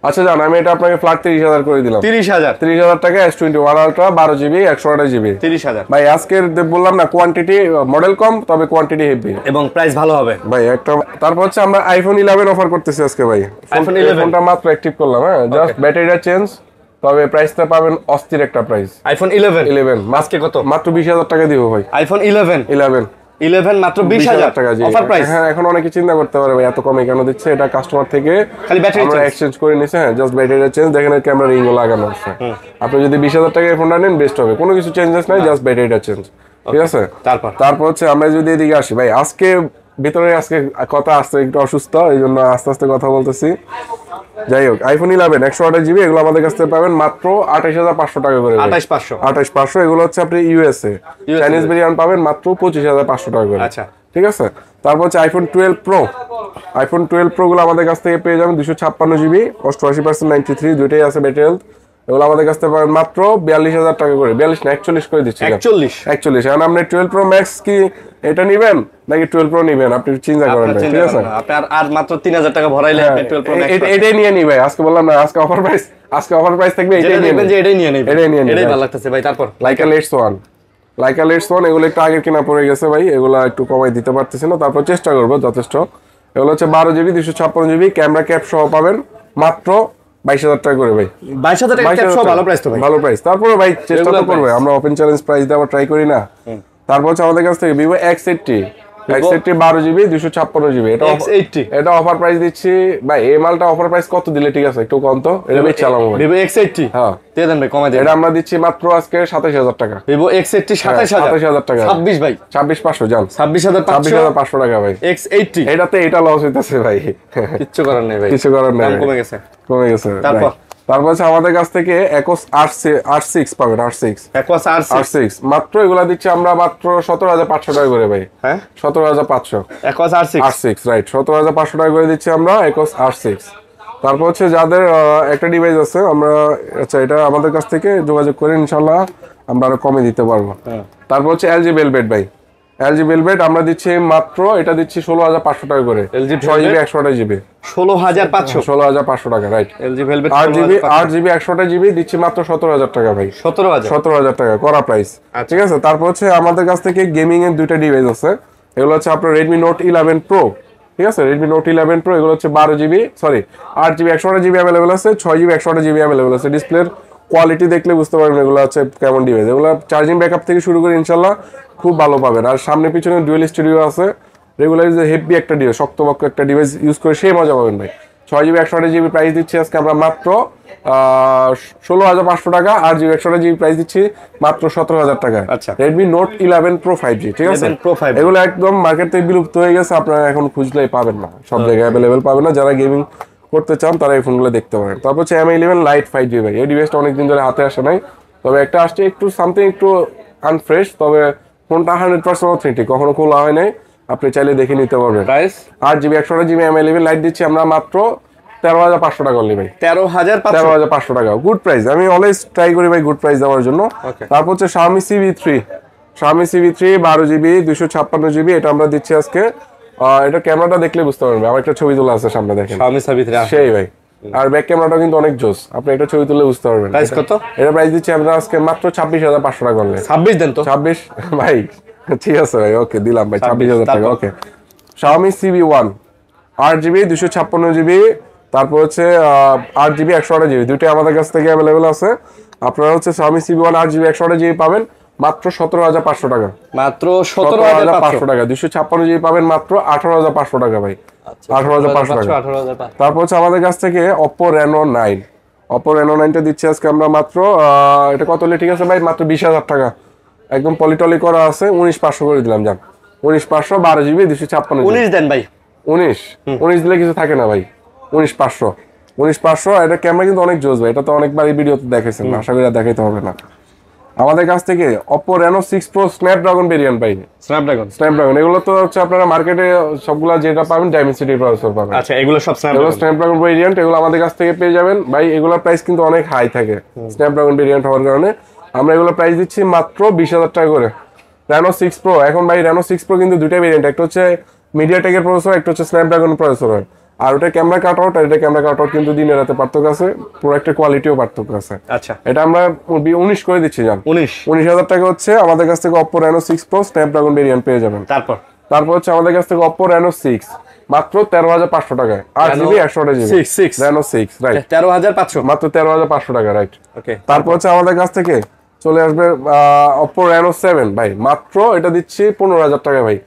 আচ্ছা জান, আমি এটা আপনাকে ফ্ল্যাট 30,000 করে দিলাম। 30,000 টাকা S21 আলট্রা 12 জিবি 128 জিবি
30,000
ভাই। আজকের বললাম না কোয়ান্টিটি মডেল কম তবে কোয়ান্টিটি হেভি
এবং প্রাইস ভালো হবে
ভাই একটা। তারপর হচ্ছে আমরা আইফোন 11 অফার করতেছি আজকে ভাই। ফোনটা মাত্র অ্যাক্টিভ করলাম, হ্যাঁ জাস্ট ব্যাটারিটা চেঞ্জ, তবে প্রাইসটা পাবেন অস্থির একটা প্রাইস।
আইফোন 11
আজকে কত? মাত্র 20,000 টাকা দিব ভাই।
আইফোন 11 মাত্র 20,000
টাকা অফার প্রাইস। হ্যাঁ এখন অনেকে চিন্তা করতে পারে ভাই এত কমে কেন দিচ্ছে। এটা কাস্টমার থেকে
খালি ব্যাটারি
আমরা এক্সচেঞ্জ করে নিছে, হ্যাঁ জাস্ট ব্যাটারিটা চেঞ্জ। দেখেন এর ক্যামেরা রিংও লাগানো আছে। আপনি যদি 20,000 টাকায় ফোনটা নেন বেস্ট হবে, কোনো কিছু চেঞ্জেস নাই, জাস্ট ব্যাটারিটা চেঞ্জ, ঠিক আছে। তারপর হচ্ছে আমরা যদি এদিকে আসি ভাই, আজকে ভিতরে আজকে কথা আসছে একটু অসুস্থ, এই জন্য আস্তে আস্তে কথা বলতেছি। যাই হোক, আইফোন 11 128 জিবি এগুলো আমাদের কাছ থেকে পাবেন মাত্র 28,500 টাকা করে। 28,500 এগুলো হচ্ছে আপনি ইউএসএ চাইনিজ ভেরিয়েন্ট পাবেন মাত্র 25,500 টাকা করে।
আচ্ছা
ঠিক আছে। তারপর হচ্ছে আইফোন 12 প্রো গুলো আমাদের কাছ থেকে পেয়ে যাবেন 256 জিবি 88% 93 দুইটাই আছে ব্যাটারি হেলথ। এগুলো আমাদের কাছ থেকে পাবেন মাত্র 42,000 টাকা করে। 42 না 41 করে দিচ্ছি। 41 এখন আপনি 12 প্রো ম্যাক্স কি এটা নেবেন নাকি 12 প্রো নেবেন আপনি চিন্তা করেন ভাই, ঠিক আছে।
আপনার আর মাত্র 3,000 টাকা ভরাইলে আপনি 12 প্রো ম্যাক্স
এটাই নিয়ে নি ভাই। আজকে বললাম না আজকে অফার প্রাইস থাকবে, এটাই নিয়ে নেবেন।
এটাই নিয়ে নেবেন, এটাই ভালো লাগতেছে ভাই। তারপর
লাইকা লেটস ওয়ান এগুলো একটু আগের কিনা পড়ে গেছে ভাই, এগুলো একটু কমাই দিতে পারতেছি না, তারপর চেষ্টা করবো যথেষ্ট। এগুলো হচ্ছে 12 জিবি 256 জিবি ক্যামেরা ক্যাপ সহ পাবেন মাত্র 22,000 টাকা করে ভাই।
22,000 টাকা ক্যাপ সহ ভালো প্রাইস তো ভাই,
ভালো প্রাইস। তারপরে ভাই চেষ্টা তো করবে, আমরা ওপেন চ্যালেঞ্জ প্রাইস দেওয়ার ট্রাই করি না। তারপর হচ্ছে আমাদের কাছ থেকে ভিভো X80 12 জিবি 256 জিবি এটা অফার প্রাইস দিচ্ছি ভাই। এই মালটা অফার প্রাইস কত দিলে ঠিক আছে একটু কম তো? এটা বেশ চালাবো ভাই।
ভিভো X80
হ্যাঁ
দিয়ে দেন ভাই, কমাই দেন।
এটা আমরা দিচ্ছি মাত্র আজকে 27,000 টাকা।
ভিভো X80 27,000
টাকা।
26 ভাই
26,500 জান।
26,500
টাকা ভাই।
X80
এটাতে এটা লস হইতাছে ভাই,
কিচ্ছু করার নেই ভাই,
কিছু করার নেই,
কমে গেছে।
তারপর হচ্ছে আমাদের কাছ থেকে Ecos R6 পাবেন।
Ecos
R6 মাত্র এগুলা দিচ্ছি আমরা মাত্র 17,500 টাকা করে ভাই।
হ্যাঁ
17,500
Ecos R6
রাইট 17,500 টাকা করে দিচ্ছি আমরা Ecos R6। তারপর হচ্ছে যাদের একটা ডিভাইস আছে আমরা আচ্ছা এটা আমাদের কাছ থেকে যোগাযোগ করে ইনশাআল্লাহ আমরা আরো কমে দিতে পারবো। তারপর হচ্ছে LG Velvet ভাই। LG Velvet আমরা দিচ্ছি মাত্র এটা দিচ্ছি 16,500 টাকা করে। LG 6GB 128 জিবি 16,500 টাকা right.
LG Velvet
8GB 128 GB দিচ্ছি মাত্র 17,000 টাকা ভাই। 17,000 টাকা করা প্রাইস, ঠিক আছে। তারপর হচ্ছে আমাদের কাছ থেকে গেমিং এর দুইটা ডিভাইস আছে। এগুলো হচ্ছে আপনার Redmi Note 11 Pro, ঠিক আছে। Redmi Note 11 Pro এগুলো হচ্ছে 8GB 128 জিবি अवेलेबल আছে, 6GB 128 জিবি अवेलेबल আছে। ডিসপ্লের কোয়ালিটি দেখলে বুঝতে পারবেন এগুলো হচ্ছে কেমন ডিভাইস। এগুলো চার্জিং ব্যাকআপ থেকে শুরু করে ইনশাআল্লাহ খুব ভালো পাবেন। আর সামনে পিছনে ডুয়াল স্টুডিও আছে। রেগুলার হেভি একটা ডিভাইস, শক্তপক্ষ একটা ডিভাইস ইউজ করে সেই মজা পাবেন ভাই। 6GB 128 জিবি প্রাইস দিচ্ছি আজকে আমরা মাত্র 16,500 টাকা। 8GB 128 জিবি প্রাইস দিচ্ছি মাত্র 17,000 টাকা। Redmi Note 11 Pro 5G, ঠিক আছে। এগুলো একদম মার্কেট থেকে বিলুপ্ত হয়ে গেছে, আপনারা এখন খুঁজলেই পাবেন না, সব জায়গায় অ্যাভেলেবেল পাবেন না। যারা গেমিং করতে চান তারা এই ফোনগুলো দেখতে পারেন। তারপর হচ্ছে Mi 11 Lite 5G ভাই। এই ডিভাইসটা অনেকদিন ধরে হাতে আসে নাই, তবে একটা আসছে একটু সামথিং একটু আনফ্রেশ, তবে ফোনটা 100% অথেন্টিক, কখনো খোলা হয় নাই, আপনি চাইলে দেখে নিতে পারবেন। 8GB 128 জিবি Mi 11 Lite দিচ্ছি আমরা মাত্র 13,500 টাকা অনলি ভাই। 13,500 টাকা গুড প্রাইস। আমি অলওয়েজ ট্রাই করি ভাই গুড প্রাইস দেওয়ার জন্য। তারপর হচ্ছে Xiaomi CB3 Xiaomi CV3 12GB 256GB, এটা আমরা দিচ্ছি আজকে। এটা ক্যামেরাটা দেখলে বুঝতে পারবে, আমার একটা ছবি তোলা আছে সামনে দেখেন,
Xiaomi CV3
সেই ভাই। আর ব্যাক ক্যামেরাটা কিন্তু অনেক জোস, আপনি একটা ছবি তুলে বুঝতে পারবেন।
প্রাইস কত?
এটা প্রাইস দিচ্ছি আমরা আজকে মাত্র 26,500 টাকা করলে।
26 দেন তো।
26 ভাই, ঠিক আছে ভাই, ওকে দিলাম ভাই 26,000 টাকা। ওকে, Xiaomi CV1 8GB 256GB, তারপর হচ্ছে 8GB 128GB, দুইটাই আমাদের কাছ থেকে অ্যাভেলেবেল আছে। আপনারা হচ্ছে Xiaomi CV1 8GB 128GB পাবেন মাত্র 17,500 টাকা।
মাত্র 17,500
টাকা। 256GB পাবেন মাত্র 18,500 টাকা ভাই। 18,500 টাকা।
18,500।
তারপর হচ্ছে আমাদের কাছ থেকে Oppo Reno 9, Oppo Reno 9টা দিচ্ছি আজকে আমরা মাত্র এটা কত হলে ঠিক আছে ভাই? মাত্র 20,000 টাকা, একদম পলিটলি করা আছে। 19,500 করে দিলাম, যান 19,500 12GB 256GB।
19 দেন ভাই।
19 দিলে কিছু থাকে না ভাই। 19,500 এটা ক্যামেরা কিন্তু অনেক জোস ভাই, এটা তো অনেকবার এই ভিডিওতে দেখাইছেন, আশা করি আর দেখাইতে হবে না। আমাদের কাছ থেকে Oppo Reno 6 Pro Snapdragon variant পাই। স্ন্যাপড্রাগন এগুলো তো হচ্ছে আপনারা মার্কেটে সবগুলা যেটা পাবেন Dimensity প্রসেসর পাবেন।
আচ্ছা, এগুলো সব
স্ন্যাপড্রাগন ভেরিয়েন্ট, এগুলো আমাদের কাছ থেকে পেয়ে যাবেন ভাই। এগুলোর প্রাইস কিন্তু অনেক হাই থাকে স্ন্যাপড্রাগন ভেরিয়েন্ট হওয়ার কারণে। আমরা এগুলো প্রাইস দিচ্ছি মাত্র 20,000 টাকা করে। Reno 6 Pro, এখন ভাই Reno 6 Pro কিন্তু দুইটা ভেরিয়েন্ট, একটা হচ্ছে MediaTek-এর প্রসেসর, একটা হচ্ছে স্ন্যাপড্রাগন প্রসেসর হয়। আর ওটা ক্যামেরা কাট আউট, আর এটা ক্যামেরা কাট আউট কিন্তু দিনে রাতে পার্থক্য আছে, প্রোডাক্টের কোয়ালিটিও পার্থক্য আছে।
আচ্ছা,
এটা আমরা 19 করে দিচ্ছি, জান 19,000 টাকা হচ্ছে আমাদের কাছ থেকে Oppo Reno 6 Pro Snapdragon variant পেয়ে যাবেন। তারপর হচ্ছে আমাদের কাছ থেকে Oppo Reno 6 মাত্র 13,500 টাকায়, 8GB 128GB Reno 6, রাইট
13,500,
মাত্র 13,500 টাকা, রাইট।
ওকে,
তারপর হচ্ছে আমাদের কাছ থেকে চলে আসবে Oppo Reno 7 ভাই, মাত্র এটা দিচ্ছি 15,000 টাকা ভাই।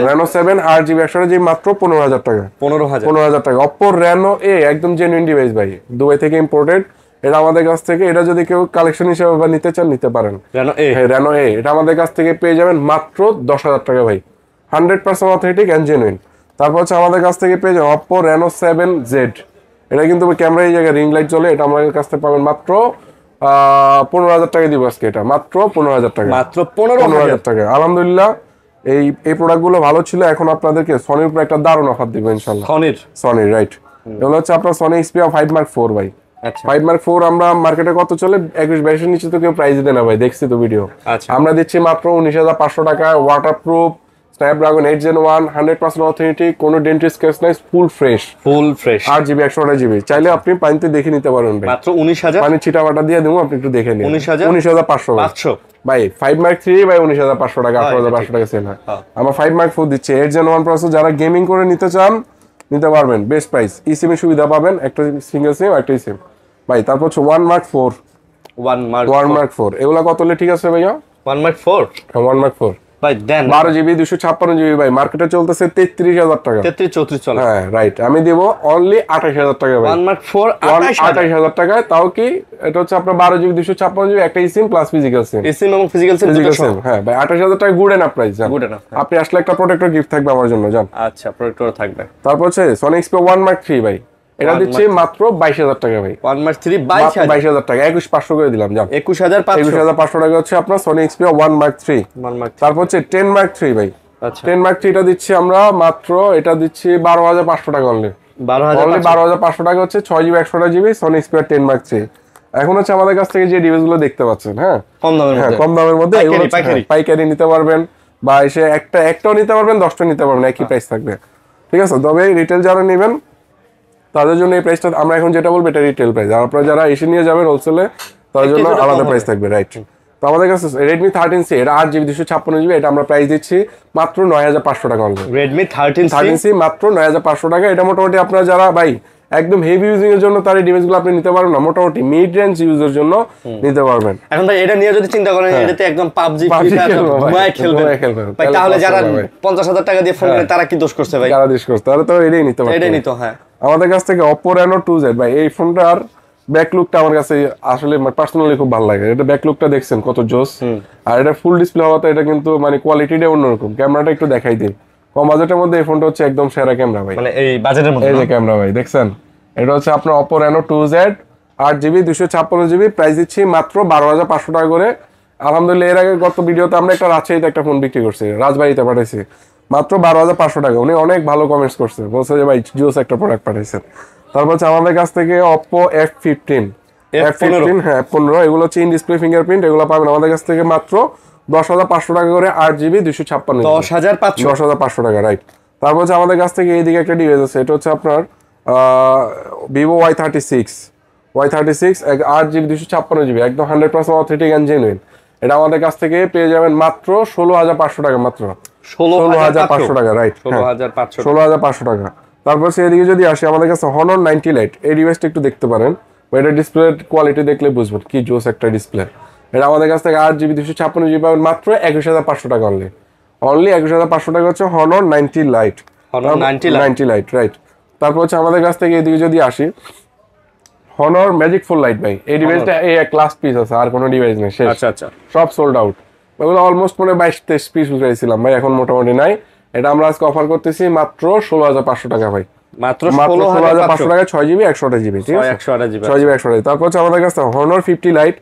Reno 7
8GB 128GB মাত্র 15,000 টাকা। 15,000 টাকা। Oppo Reno A একদম জেনুইন ডিভাইস ভাই, দুবাই থেকে ইম্পোর্টেড। এটা আমাদের কাছ থেকে, এটা যদি কেউ কালেকশন হিসেবে বা নিতে চান নিতে পারেন। Reno A এটা আমাদের কাছ থেকে পেয়ে যাবেন মাত্র 10,000 টাকা ভাই, 100% অথেন্টিক এন্ড জেনুইন। তারপর হচ্ছে আমাদের কাছ থেকে পেয়ে যাবেন Oppo Reno 7Z, এটা কিন্তু ক্যামেরা এই জায়গায় রিং লাইট চলে, এটা আমাদের কাছ থেকে পাবেন মাত্র 15,000 টাকা দিব আজকে, এটা মাত্র 15,000 টাকা,
মাত্র 15,000
টাকা। আলহামদুলিল্লাহ এই প্রোডাক্টগুলো ভালো ছিল। এখন আপনাদেরকে সনির উপর একটা দারুণ অফার দিব ইনশাআল্লাহ। সনি রাইট, এগুলো হচ্ছে আপনার সনি Xperia 5 Mark 4 ভাই। 5 Mark 4 আমরা মার্কেটে কত চলে? 21-22 নিচে তো কেউ প্রাইস দেয় না ভাই, দেখছি তো ভিডিও। আমরা দিচ্ছি মাত্র 19,500 টাকায়, ওয়াটারপ্রুফ, স্ন্যাপড্রাগন 8 Gen 1, 100% অথেন্টিক, কোনো ডেন্টিস্ট কেস নাই, ফুল ফ্রেশ 8GB 128GB। চাইলে আপনি পানিতে দেখে নিতে পারেন ভাই,
মাত্র 19,000
পানি ছিটাবাটা দিয়ে দেবো, আপনি একটু দেখে নিন। 19,500 ভাই। 5 Mark 3 ভাই 19,500 টাকা, 18,500 টাকা সেল হয়। আমরা 5 Mark 4 দিচ্ছি 8 Gen 1 প্রসেসর, যারা গেমিং করে নিতে চান নিতে পারবেন, বেস্ট প্রাইস। eSIM এর সুবিধা পাবেন, একটা সিঙ্গেল সিম একটা eSIM ভাই। তারপর হচ্ছে 1 Mark 4 এগুলা কত হলে ঠিক আছে ভাইয়া?
1 Mark 4
1 Mark 4
ভাই দেন
12GB 256GB ভাই, মার্কেটে চলতেছে 33,000 টাকা,
33-34 চলে।
হ্যাঁ রাইট, আমি দেব অনলি 28,000 টাকা ভাই।
1 Mark 4
28,000 টাকায়, তাও কি এটা হচ্ছে আপনার 12GB 256GB একটা eSIM প্লাস ফিজিক্যাল সিম,
eSIM এবং ফিজিক্যাল সিম দুটো সহ।
হ্যাঁ ভাই 28,000 টাকা গুড এনাফ প্রাইস, জান। আপনি আসলে একটা প্রোটেক্টর গিফট থাকবে আমার জন্য, জান।
আচ্ছা, প্রোটেক্টর থাকবে।
তারপর হচ্ছে Sony Xperia 1 Mark 3 ভাই, এটা দিচ্ছি মাত্র 22,000 টাকা ভাই।
1 Mark 3 22,000
টাকা, 21,500 করে দিলাম, জান।
21,500
টাকা হচ্ছে আপনার Sony Xperia 1 Mark 3। তারপর হচ্ছে 10 Mark 3 ভাই, 10 Mark 3 এটা দিচ্ছি আমরা মাত্র, এটা দিচ্ছি 12,500 টাকা অনলি। 12,500 টাকা হচ্ছে 6GB 128GB Sony Xperia 10 Mark 3। এখন হচ্ছে আমাদের কাছ থেকে যে ডিভাইসগুলো দেখতে পাচ্ছেন, হ্যাঁ কম দামের মধ্যে পাইকারি নিতে পারবেন, বা এসে একটাও নিতে পারবেন, 10টা নিতে পারবেন, একই প্রাইস থাকবে, ঠিক আছে। তবে রিটেল যারা নেবেন তাদের জন্য এই প্রাইসটা আমরা এখন যেটা বলবো এটা রিটেল প্রাইস, আর আপনারা যারা এসে নিয়ে যাবেন হোলসেলে তাদের জন্য আলাদা প্রাইস থাকবে, রাইট। তো আমাদের কাছে Redmi 13C, এটা 8GB 256GB, এটা আমরা প্রাইস দিচ্ছি মাত্র 9,500 টাকা অনলি।
Redmi 13C
মাত্র 9,500 টাকা। এটা মোটামুটি আপনারা যারা ভাই একদম হেভি ইউজিং এর জন্য তার এই ডিভাইসগুলো আপনি নিতে পারবেন না, মোটামুটি মিড রেঞ্জ ইউজের জন্য নিতে পারবেন।
এখন ভাই এটা নিয়ে যদি চিন্তা করেন, এটাতে একদম PUBG খেলবেন ভাই, তাহলে যারা 50,000 টাকা দিয়ে ফোন কিনে তারা কি দোষ করছে ভাই?
তারা দোষ করছে, তারা তো এটাই নিতে পারবে,
এটাই নিতে। হ্যাঁ,
আমাদের কাছ থেকে Oppo Reno 2Z ভাই, এই ফোনটার ব্যাক লুকটা আমার কাছে আসলে পার্সোনালি খুব ভালো লাগে। এটা ব্যাক লুকটা দেখছেন কত জোস, আর এটা ফুল ডিসপ্লে হওয়াতে এটা কিন্তু মানে কোয়ালিটিটা অন্যরকম। ক্যামেরাটা একটু দেখাই দিই, কম বাজেটের মধ্যে এই ফোনটা হচ্ছে একদম সেরা ক্যামেরা ভাই,
মানে এই বাজেটের মধ্যে।
এই যে ক্যামেরা ভাই দেখছেন, এটা হচ্ছে আপনার Oppo Reno 2Z 8GB 256GB, price দিচ্ছি মাত্র 12,500 টাকা করে। আলহামদুলিল্লাহ, এর আগে গত ভিডিওতে আমরা একটা রাজশাহীতে একটা ফোন বিক্রি করছি, রাজবাড়িতে পাঠাইছি মাত্র 12,500 টাকা। উনি অনেক ভালো কমেন্টস করছে, বলছে যে ভাই জোস একটা প্রোডাক্ট পাঠাইছেন। তারপর হচ্ছে আমাদের কাছ থেকে Oppo F15, হ্যাঁ 15, এগুলো হচ্ছে ইন ডিসপ্লে ফিঙ্গারপ্রিন্ট, এগুলো পাবেন আমাদের কাছ থেকে মাত্র 10,500 টাকা করে 8GB 256
10,500
10,500 টাকা, রাইট। তারপর হচ্ছে আমাদের কাছ থেকে এইদিকে একটা ডিভাইস আছে, এটা হচ্ছে আপনার ভিভো Y36 8GB 256GB, একদম 100% অথেন্টিক অ্যান্ড জেনুইন। এটা আমাদের কাছ থেকে পেয়ে যাবেন মাত্র 16,500 টাকা, মাত্র 16,500 টাকা, রাইট। 16,500 টাকা। তারপর সে এদিকে যদি আসে, আমাদের কাছে Honor 90 Lite, এই ডিভাইসটা একটু দেখতে পারেন, এটা ডিসপ্লে কোয়ালিটি দেখলে বুঝবেন কি জোস একটা ডিসপ্লে। এটা আমাদের কাছ থেকে 8GB 256GB পাবেন মাত্র 21,500 টাকা, অনলি 21,500 টাকা হচ্ছে Honor 90 Lite, রাইট। তারপর হচ্ছে আমাদের কাছ থেকে এদিকে যদি আসি, Honor Magic Full Lite ভাই, এই ডিভাইসটা এই এক লাস্ট পিস আছে, আর কোনো ডিভাইস নেই, শেষ।
আচ্ছা,
সব সোল্ড আউট। ওগুলো অলমোস্ট 22-23 পিস উঠাইছিলাম ভাই, এখন মোটামুটি নাই। এটা আমরা আজকে অফার করতেছি মাত্র 16,500 টাকা ভাই,
মাত্র
16,500 টাকা, 6GB 128GB, ঠিক আছে, 6GB 128GB। তারপর হচ্ছে আমাদের কাছে Honor 50 Lite,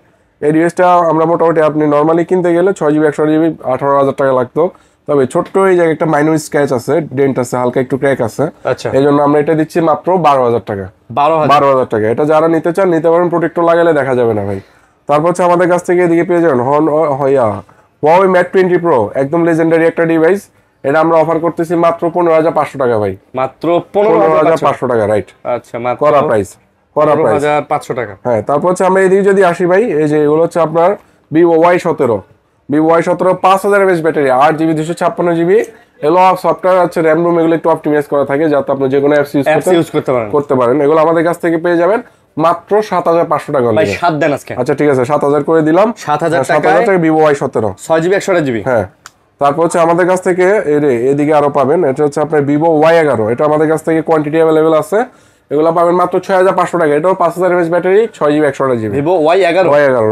এই ডিভাইসটা আমরা মোটামুটি আপনি নর্মালি কিনতে গেলে 6GB 128GB 18,000 টাকা লাগতো। তবে ছোট্ট এই জায়গায় একটা মাইনর স্ক্র্যাচ আছে, ডেন্ট আছে, হালকা একটু ক্র্যাক আছে, এই জন্য আমরা এটা দিচ্ছি মাত্র 12,000 টাকা, 12,000 টাকা। এটা যারা নিতে চান নিতে পারেন, প্রোটেক্টর লাগালে দেখা যাবে না ভাই। তারপর হচ্ছে আমাদের কাছ থেকে এদিকে পেয়ে যাবেন Huawei Mate 20 Pro, একদম লেজেন্ডারি একটা ডিভাইস। এটা আমরা অফার করতেছি মাত্র 15,500 টাকা ভাই,
মাত্র 15,500
টাকা, রাইট।
আচ্ছা, মাত্র
করা প্রাইস
15,500 টাকা।
হ্যাঁ, তারপর হচ্ছে আমরা এদিকে যদি আসি ভাই, এই যে এগুলো হচ্ছে আপনার Vivo Y17, 5000 mAh battery, 8GB 256GB, এগুলো সফটওয়্যার আছে, র্যাম রুম এগুলো একটু অপটিমাইজ করা থাকে যাতে আপনি যে কোনো অ্যাপস ইউজ করতে পারেন। এগুলো আমাদের কাছ থেকে পেয়ে যাবেন মাত্র 7,500 টাকা।
ভাই 7 দেন আজকে।
আচ্ছা ঠিক আছে, 7,000 করে দিলাম,
7,000 টাকা
Vivo Y17,
6GB 128GB।
হ্যাঁ। তারপর হচ্ছে আমাদের কাছ থেকে এদিকে আরো পাবেন, এটা হচ্ছে আপনার Vivo Y11, এটা আমাদের কাছ থেকে কোয়ান্টিটি অ্যাভেলেবেল আছে, এগুলো পাবেন মাত্র 6,500 টাকা। এটাও 5000 mAh battery, 6GB 128GB।
Vivo Y11,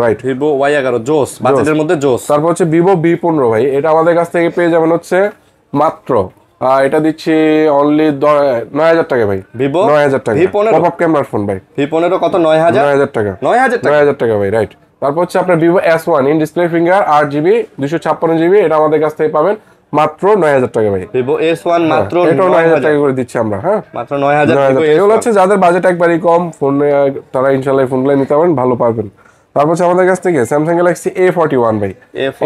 right,
Vivo Y11 জোস, বাজেটের মধ্যে জোস।
তারপর হচ্ছে Vivo V15 ভাই, এটা আমাদের কাছ থেকে পেয়ে যাবেন হচ্ছে মাত্র এটা দিচ্ছি অনলি 9,000 টাকা ভাই, Vivo 9,000 টাকা, পপ আপ ক্যামেরার ফোন ভাই।
V15 কত? 9,000
টাকা,
9,000
টাকা ভাই, রাইট। তারপর হচ্ছে আপনার Vivo S1 in display finger, 8GB 256GB, এটা আমাদের কাছ থেকে পাবেন মাত্র 9,000 টাকা ভাই।
Vivo S1 মাত্র
9,000 টাকা করে দিচ্ছি আমরা, হ্যাঁ,
মাত্র 9,000 টাকা।
এগুলো হচ্ছে যাদের বাজেট একবারই কম, ফোন তারা ইনশাআল্লাহ ফোনগুলো নিতে পারেন, ভালো পাবেন। তারপর হচ্ছে আমাদের কাছ থেকে Samsung Galaxy A41 ভাই,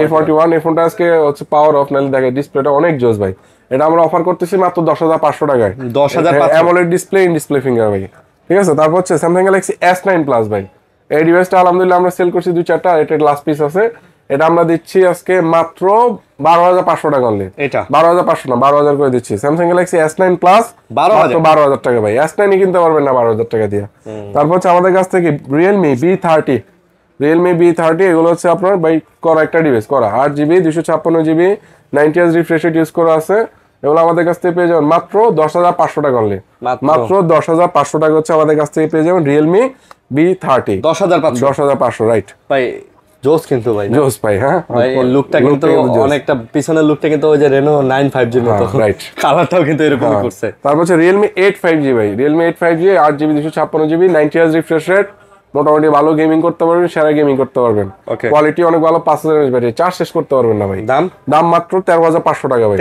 A41 এই ফোনটা আজকে হচ্ছে পাওয়ার অফ, নালে দেখে ডিসপ্লেটা অনেক জোস ভাই। এটা আমরা অফার করতেছি মাত্র 10,500 টাকায়,
10,500,
AMOLED display, in display finger ভাই, ঠিক আছে। তারপর হচ্ছে Samsung Galaxy S9 Plus ভাই, এই ডিভাইসটা আলহামদুলিল্লাহ আমরা সেল করছি 2-4টা, এটা লাস্ট পিস আছে। এটা আমরা দিচ্ছি আজকে মাত্র 12,500 টাকা অনলি, এটা 12,500 না, 12,000 করে দিচ্ছি। Samsung Galaxy S9 Plus 12,000 টাকা ভাই, S9 কিনতে পারবেন না 12,000 টাকা দিয়ে। তারপর হচ্ছে আমাদের কাছ থেকে Realme B30, এগুলো হচ্ছে আপনার ভাই করা একটা ডিভাইস, করা 8GB 256GB 90Hz refresh rate use করা আছে। এগুলো আমাদের কাছ থেকে পেয়ে যাবেন মাত্র 10,500 টাকা অনলি, মাত্র 10,500 টাকা হচ্ছে আমাদের কাছ থেকে পেয়ে যাবেন Realme B30, 10,500, রাইট
ভাই। জোস কিন্তু ভাই,
জোস ভাই, হ্যাঁ
ভাই লুকটা কিন্তু অনেকটা, পিছনের লুকটা কিন্তু ওই যে Reno 9 5G এর মতো,
রাইট,
কালারটাও কিন্তু এরকমই করছে।
তারপর হচ্ছে Realme 8 5G ভাই, Realme 8 5G 8GB 256GB 90Hz refresh rate, মোটামুটি ভালো গেমিং করতে পারবেন, সেরা গেমিং করতে পারবেন, কোয়ালিটি অনেক ভালো, 5000 mAh ব্যাটারি, চার্জ শেষ করতে পারবেন না ভাই। দাম মাত্র 13,500 টাকা ভাই,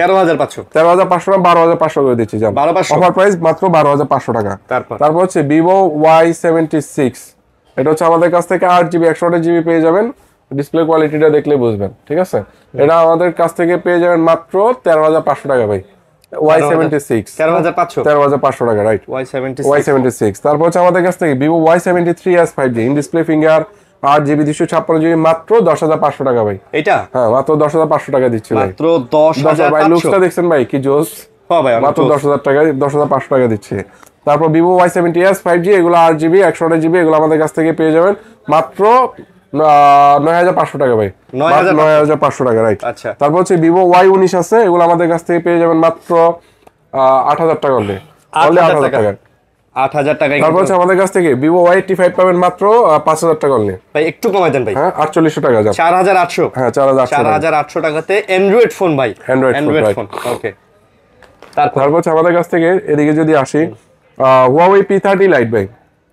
13,500 না 12,500 করে দিচ্ছি, জান অফার প্রাইস মাত্র 12,500 টাকা। তারপর হচ্ছে Vivo Y76, এটা হচ্ছে আমাদের কাছ থেকে 8GB 128GB পেয়ে যাবেন, ডিসপ্লে কোয়ালিটিটা দেখলে বুঝবেন, ঠিক আছে। এটা আমাদের কাছ থেকে পেয়ে যাবেন মাত্র 13,500 টাকা ভাই, Y76 13,500 টাকা, রাইট, Y76। তারপর হচ্ছে আমাদের কাছ থেকে Vivo Y73s 5G in display finger, 8GB 256GB, মাত্র 10,500 টাকা ভাই, এটা হ্যাঁ মাত্র 10,500 টাকা দিচ্ছি ভাই,
মাত্র 10,000
ভাই। লুকসটা দেখছেন ভাই কি জোস, মাত্র 10,000 টাকা, 10,500 টাকা দিচ্ছি। তারপর Vivo Y70s 5G, এগুলো 8GB 128GB, এগুলো আমাদের কাছ থেকে পেয়ে যাবেন মাত্র 9,500 টাকা ভাই, 9,500 টাকা, রাইট। তারপর হচ্ছে Vivo Y19 আছে, এগুলো আমাদের কাছ থেকে পেয়ে যাবেন মাত্র 8,000 টাকা, অনলি 8,000 টাকা,
8,000 টাকা।
তারপর হচ্ছে আমাদের কাছ থেকে Vivo Y85 পাবেন মাত্র 5,000 টাকা অনলি,
ভাই একটু কমাই দেন ভাই,
হ্যাঁ 4,800 টাকা,
4,800, হ্যাঁ 4,800 টাকাতে অ্যান্ড্রয়েড ফোন ভাই, অ্যান্ড্রয়েড ফোন, ওকে। তারপর
হচ্ছে আমাদের কাছ থেকে এদিকে যদি আসি Huawei P30 Lite ভাই,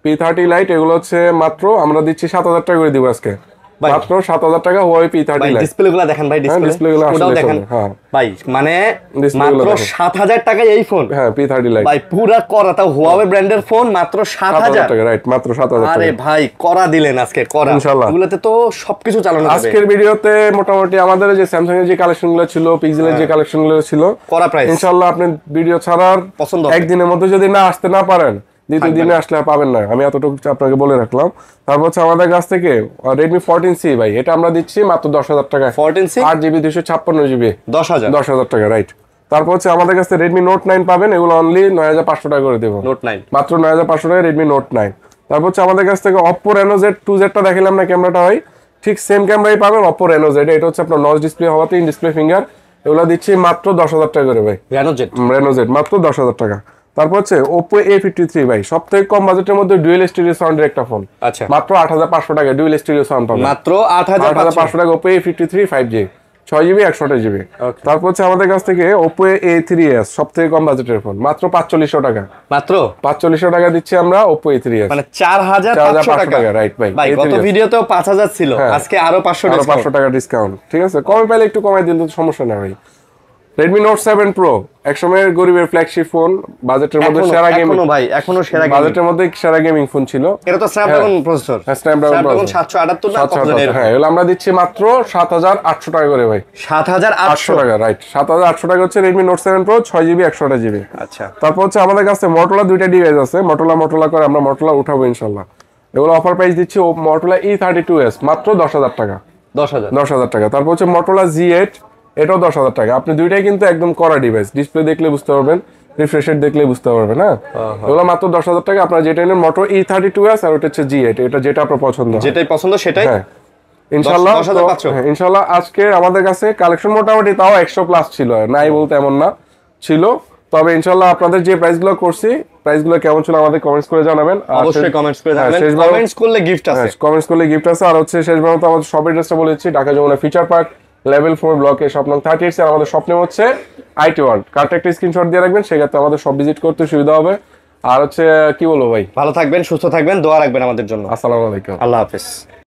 P30 Lite এগুলো হচ্ছে মাত্র আমরা দিচ্ছি 7,000 টাকা করে দিব আজকে,
ভাই।
মাত্র 7000 টাকা Huawei P30
ভাই
Lite।
ডিসপ্লেগুলো দেখেন ভাই,
ডিসপ্লেগুলো
ওটাও
আসলে
দেখেন
চলে, হ্যাঁ।
ভাই, মানে
ডিসপ্লেগুলো
মাত্র
দেখেন।
7000 টাকায় এই ফোন।
হ্যাঁ P30 Lite
ভাই পুরা করা, তাও Huawei ব্র্যান্ডের ফোন মাত্র 7000
টাকা, রাইট, মাত্র 7000
আরে
টাকা।
ভাই করা দিলেন আজকে, করা
ইনশাআল্লাহ।
এগুলোতে তো সবকিছু চালানো যাবে।
আজকের ভিডিওতে মোটামুটি আমাদের যে স্যামসাং এর যে কালেকশনগুলো ছিল, পিক্সেলের যে কালেকশনগুলো ছিল,
করা প্রাইস
ইনশাআল্লাহ আপনি ভিডিও ছাড়ার
পছন্দ হবে।
একদিনের মধ্যে যদি না আসতে না পারেন, দ্বিতীয় দিনে আসলে আর পাবেন না, আমি এতটুকু আপনাকে বলে রাখলাম। তারপর হচ্ছে আমাদের কাছ থেকে Redmi 14C ভাই, এটা আমরা দিচ্ছি মাত্র 10000 টাকায়।
14C
8GB 256GB
10000
10000 টাকা, রাইট। তারপর হচ্ছে আমাদের কাছে Redmi Note 9 পাবেন, এগুলো অনলি 9500 টাকা করে দেবো।
নোট 9
মাত্র 9500 টাকায় Redmi Note 9। তারপর হচ্ছে আমাদের কাছ থেকে Oppo Reno Z2Z টা দেখালাম না, ক্যামেরাটা হয় ঠিক সেম ক্যামেরাই পাবেন Oppo Reno Z। এটা হচ্ছে আপনার নচ ডিসপ্লে হওয়াতে ইন ডিসপ্লে ফিঙ্গার, এগুলো দিচ্ছি মাত্র 10000 টাকা করে ভাই।
Reno Z
Reno Z মাত্র 10000 টাকা। তারপর হচ্ছে Oppo A53 ভাই, সবথেকে কম বাজেটের মধ্যে ডুয়েল স্টিরিও সাউন্ডের একটা ফোন,
আচ্ছা
মাত্র 8500 টাকা ডুয়েল স্টিরিও সাউন্ড পাবেন।
মাত্র 8500
টাকা Oppo A53 5G 6GB 128GB।
Okay.
তারপর হচ্ছে আমাদের কাছ থেকে Oppo A3s, সবথেকে কম বাজেটের ফোন, মাত্র 4500 টাকা।
মাত্র
4500 টাকা দিচ্ছি আমরা Oppo A3s,
মানে 4500 টাকা,
রাইট ভাই।
ভাই গত ভিডিওতেও 5000 ছিল, আজকে আরো 500
আরো
ডিসকাউন্ট।
500 টাকা ডিসকাউন্ট, ঠিক আছে, কমে পাইলে একটু কমাই দিলে তো সমস্যা নেই ভাই। Redmi Note 7 Pro একসময়ের গরিবের ফ্ল্যাগশিপ ফোন, বাজেটের মধ্যে সেরা গেমিং,
এখনো ভাই এখনো সেরা গেমিং,
বাজেটের মধ্যে সেরা গেমিং ফোন ছিল।
এটা তো স্ন্যাপড্রাগন প্রসেসর,
Snapdragon
778 না কত জানেন?
হ্যাঁ, এগুলো আমরা দিচ্ছি মাত্র 7800 টাকা করে ভাই।
7800
টাকা, রাইট, 7800 টাকা হচ্ছে Redmi Note 7 Pro 6GB 128GB।
আচ্ছা
তারপর হচ্ছে আমাদের কাছে Motorola দুইটা ডিভাইস আছে, Motorola করে আমরা Motorola উঠাবো ইনশাআল্লাহ। এগুলো অফার প্রাইস দিচ্ছি Motorola E32s মাত্র 10000 টাকা।
10000
টাকা। তারপর হচ্ছে Motorola Z8, এটাও 10000 টাকা। আপনি দুইটাই কিন্তু একদম করা ডিভাইস, ডিসপ্লে দেখলে বুঝতে পারবেন, রিফ্রেশ রেট দেখলে বুঝতে পারবেন। হ্যাঁ, এগুলো মাত্র 10000 টাকা। আপনার যেটা নেন Moto E32s আর ওটা হচ্ছে G8, এটা যেটা আপনার পছন্দ হয়।
যেটাই পছন্দ সেটাই।
হ্যাঁ ইনশাআল্লাহ।
10500
হ্যাঁ ইনশাআল্লাহ। আজকে আমাদের কাছে কালেকশন মোটামুটি তাও 100 প্লাস ছিল, নাই বলতে এমন না, ছিল। তবে ইনশাআল্লাহ আপনাদের যে প্রাইসগুলো করছি, প্রাইসগুলো কেমন ছিল আমাদের কমেন্টস করে জানাবেন।
অবশ্যই কমেন্টস করে জানাবেন, কমেন্টস করলে গিফট আছে,
কমেন্টস করলে গিফট আছে। আর হচ্ছে শেষবার মতো আমাদের শপ অ্যাড্রেসটা বলেছি, Dhaka Jamuna future park level 4 ব্লকে শপ নং 38। আর আমাদের স্বপ্নে হচ্ছে IT ওয়ার্ল্ড, কার্ডটা একটা স্ক্রিনশট দিয়ে রাখবেন, সেক্ষেত্রে আমাদের সব ভিজিট করতে সুবিধা হবে। আর হচ্ছে কি বলবো ভাই,
ভালো থাকবেন, সুস্থ থাকবেন, দোয়া রাখবেন আমাদের জন্য।
আসসালামু আলাইকুম।
আল্লাহ হাফেজ।